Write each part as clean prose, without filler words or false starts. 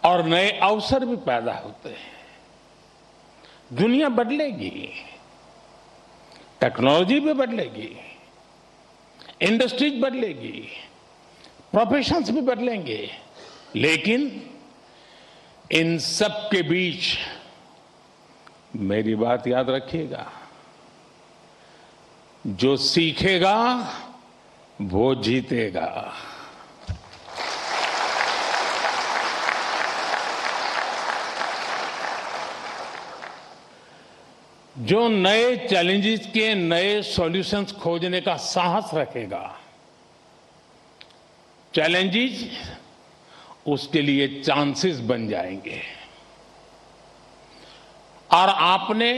और नए अवसर भी पैदा होते हैं। दुनिया बदलेगी, टेक्नोलॉजी भी बदलेगी, इंडस्ट्रीज बदलेगी, प्रोफेशंस भी बदलेंगे, लेकिन इन सब के बीच मेरी बात याद रखिएगा, जो सीखेगा वो जीतेगा। जो नए चैलेंजेस के नए सॉल्यूशंस खोजने का साहस रखेगा, चैलेंजेस उसके लिए चांसेस बन जाएंगे। और आपने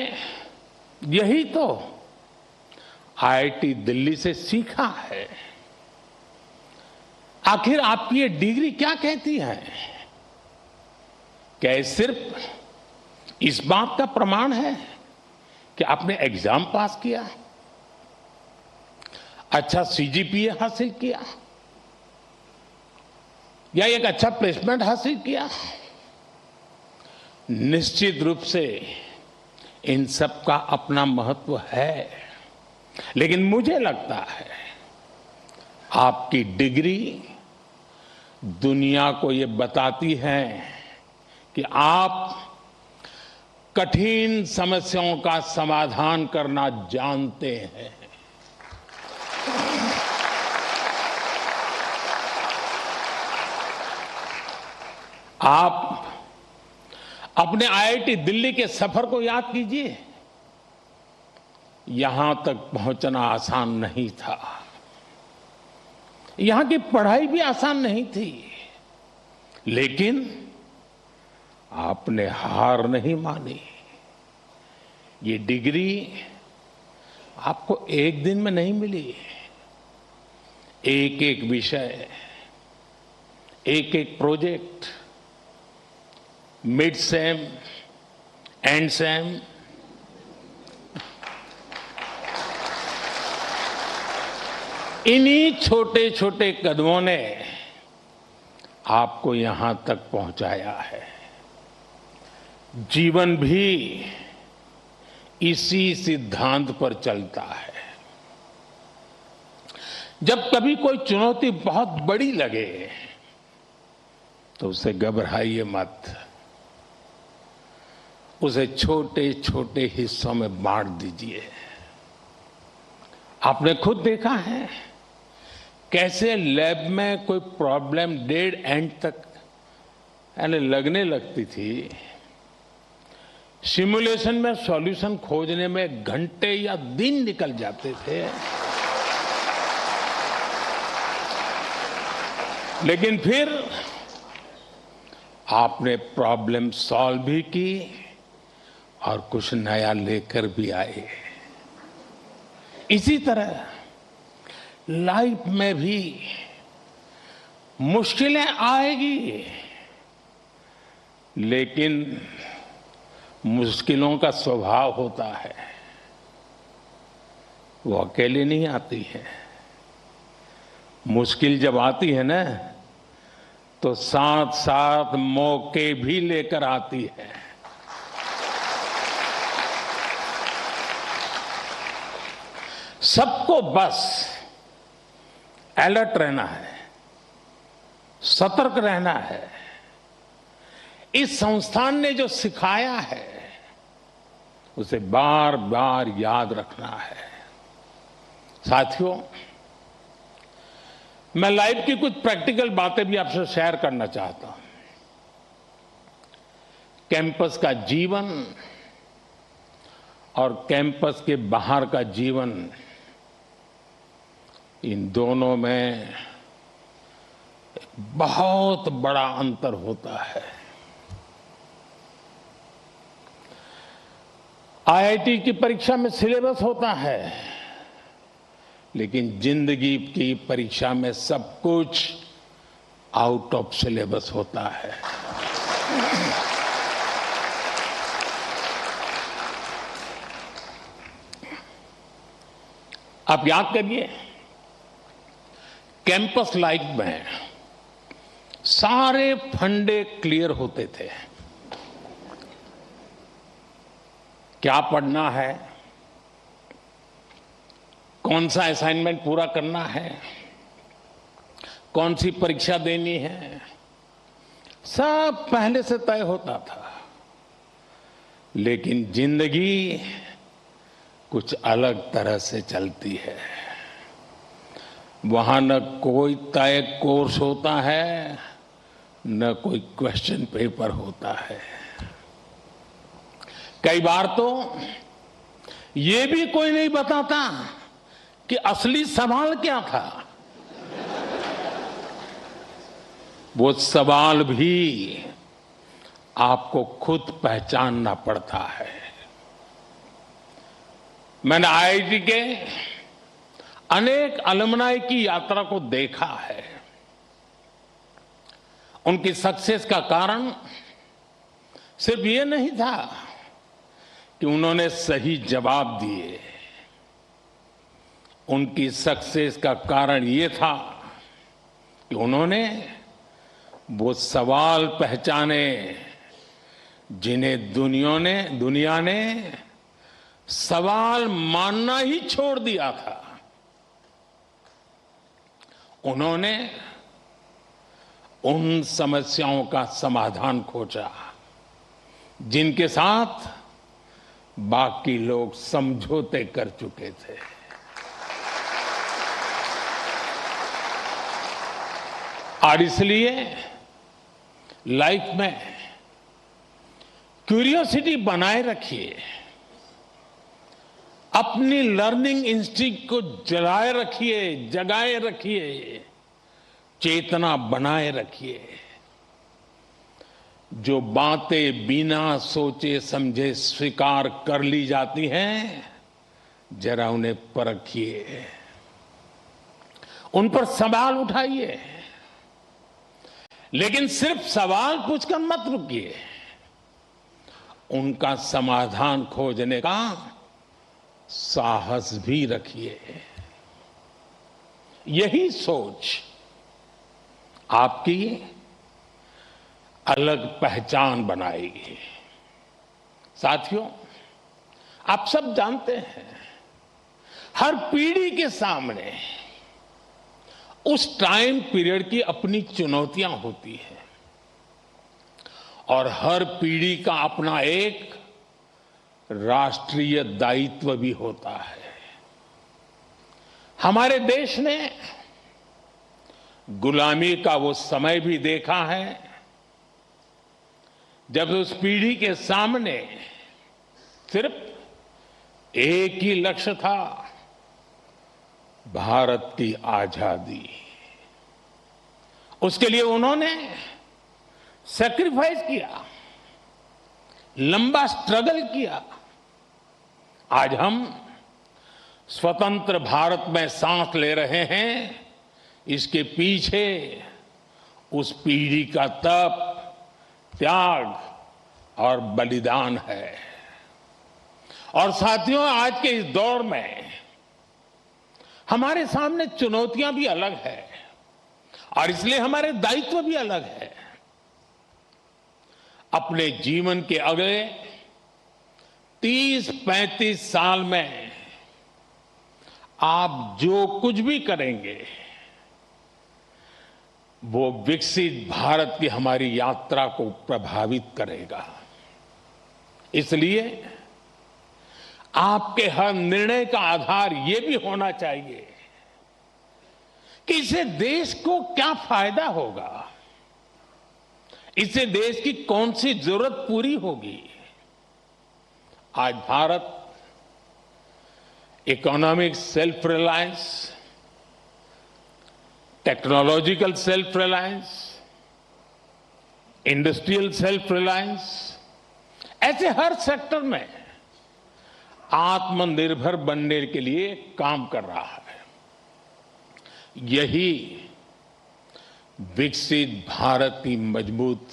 यही तो आईआईटी दिल्ली से सीखा है। आखिर आपकी ये डिग्री क्या कहती है? क्या ये सिर्फ इस बात का प्रमाण है कि आपने एग्जाम पास किया, अच्छा सीजीपीए हासिल किया, या एक अच्छा प्लेसमेंट हासिल किया? निश्चित रूप से इन सब का अपना महत्व है, लेकिन मुझे लगता है आपकी डिग्री दुनिया को ये बताती है कि आप कठिन समस्याओं का समाधान करना जानते हैं। आप अपने आईआईटी दिल्ली के सफर को याद कीजिए। यहां तक पहुंचना आसान नहीं था, यहां की पढ़ाई भी आसान नहीं थी, लेकिन आपने हार नहीं मानी। ये डिग्री आपको एक दिन में नहीं मिली। एक एक विषय, एक एक project, mid sem, and same, इन्हीं छोटे छोटे कदमों ने आपको यहां तक पहुंचाया है। जीवन भी इसी सिद्धांत पर चलता है। जब कभी कोई चुनौती बहुत बड़ी लगे तो उसे घबराइए मत, उसे छोटे छोटे हिस्सों में बांट दीजिए। आपने खुद देखा है कैसे लैब में कोई प्रॉब्लम डेड एंड तक यानी लगने लगती थी, सिमुलेशन में सॉल्यूशन खोजने में घंटे या दिन निकल जाते थे, लेकिन फिर आपने प्रॉब्लम सॉल्व भी की और कुछ नया लेकर भी आए। इसी तरह लाइफ में भी मुश्किलें आएगी, लेकिन मुश्किलों का स्वभाव होता है, वो अकेले नहीं आती है। मुश्किल जब आती है ना, तो साथ साथ मौके भी लेकर आती है। सबको बस अलर्ट रहना है, सतर्क रहना है। इस संस्थान ने जो सिखाया है उसे बार बार याद रखना है। साथियों, मैं लाइफ की कुछ प्रैक्टिकल बातें भी आपसे शेयर करना चाहता हूं। कैंपस का जीवन और कैंपस के बाहर का जीवन, इन दोनों में बहुत बड़ा अंतर होता है। आईआईटी की परीक्षा में सिलेबस होता है, लेकिन जिंदगी की परीक्षा में सब कुछ आउट ऑफ सिलेबस होता है। आप याद करिए, कैंपस लाइफ में सारे फंडे क्लियर होते थे। क्या पढ़ना है, कौन सा असाइनमेंट पूरा करना है, कौन सी परीक्षा देनी है, सब पहले से तय होता था। लेकिन जिंदगी कुछ अलग तरह से चलती है। वहां न कोई तय कोर्स होता है, न कोई क्वेश्चन पेपर होता है। कई बार तो ये भी कोई नहीं बताता कि असली सवाल क्या था। वो सवाल भी आपको खुद पहचानना पड़ता है। मैंने आईआईटी के अनेक अलुमनाई की यात्रा को देखा है। उनकी सक्सेस का कारण सिर्फ ये नहीं था कि उन्होंने सही जवाब दिए। उनकी सक्सेस का कारण ये था कि उन्होंने वो सवाल पहचाने जिन्हें दुनिया ने सवाल मानना ही छोड़ दिया था। उन्होंने उन समस्याओं का समाधान खोजा जिनके साथ बाकी लोग समझौते कर चुके थे। और इसलिए लाइफ में क्यूरियोसिटी बनाए रखिए, अपनी लर्निंग इंस्टिंक्ट को जगाए रखिए, चेतना बनाए रखिए। जो बातें बिना सोचे समझे स्वीकार कर ली जाती हैं, जरा उन्हें परखिए, उन पर सवाल उठाइए। लेकिन सिर्फ सवाल पूछकर मत रुकिए, उनका समाधान खोजने का साहस भी रखिए। यही सोच आपकी अलग पहचान बनाएगी। साथियों, आप सब जानते हैं, हर पीढ़ी के सामने उस टाइम पीरियड की अपनी चुनौतियां होती हैं और हर पीढ़ी का अपना एक राष्ट्रीय दायित्व भी होता है। हमारे देश ने गुलामी का वो समय भी देखा है जब उस पीढ़ी के सामने सिर्फ एक ही लक्ष्य था, भारत की आजादी। उसके लिए उन्होंने सैक्रिफाइस किया, लंबा स्ट्रगल किया। आज हम स्वतंत्र भारत में सांस ले रहे हैं, इसके पीछे उस पीढ़ी का तप, त्याग और बलिदान है। और साथियों, आज के इस दौर में हमारे सामने चुनौतियां भी अलग है और इसलिए हमारे दायित्व भी अलग है। अपने जीवन के अगले 30-35 साल में आप जो कुछ भी करेंगे, वो विकसित भारत की हमारी यात्रा को प्रभावित करेगा। इसलिए आपके हर निर्णय का आधार ये भी होना चाहिए कि इससे देश को क्या फायदा होगा, इससे देश की कौन सी जरूरत पूरी होगी। आज Bharat economic self reliance, technological self reliance, industrial self reliance, ऐसे हर सेक्टर में आत्मनिर्भर बनने के लिए काम कर रहा है। यही विकसित भारत की मजबूत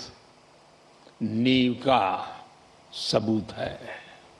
नींव का सबूत है।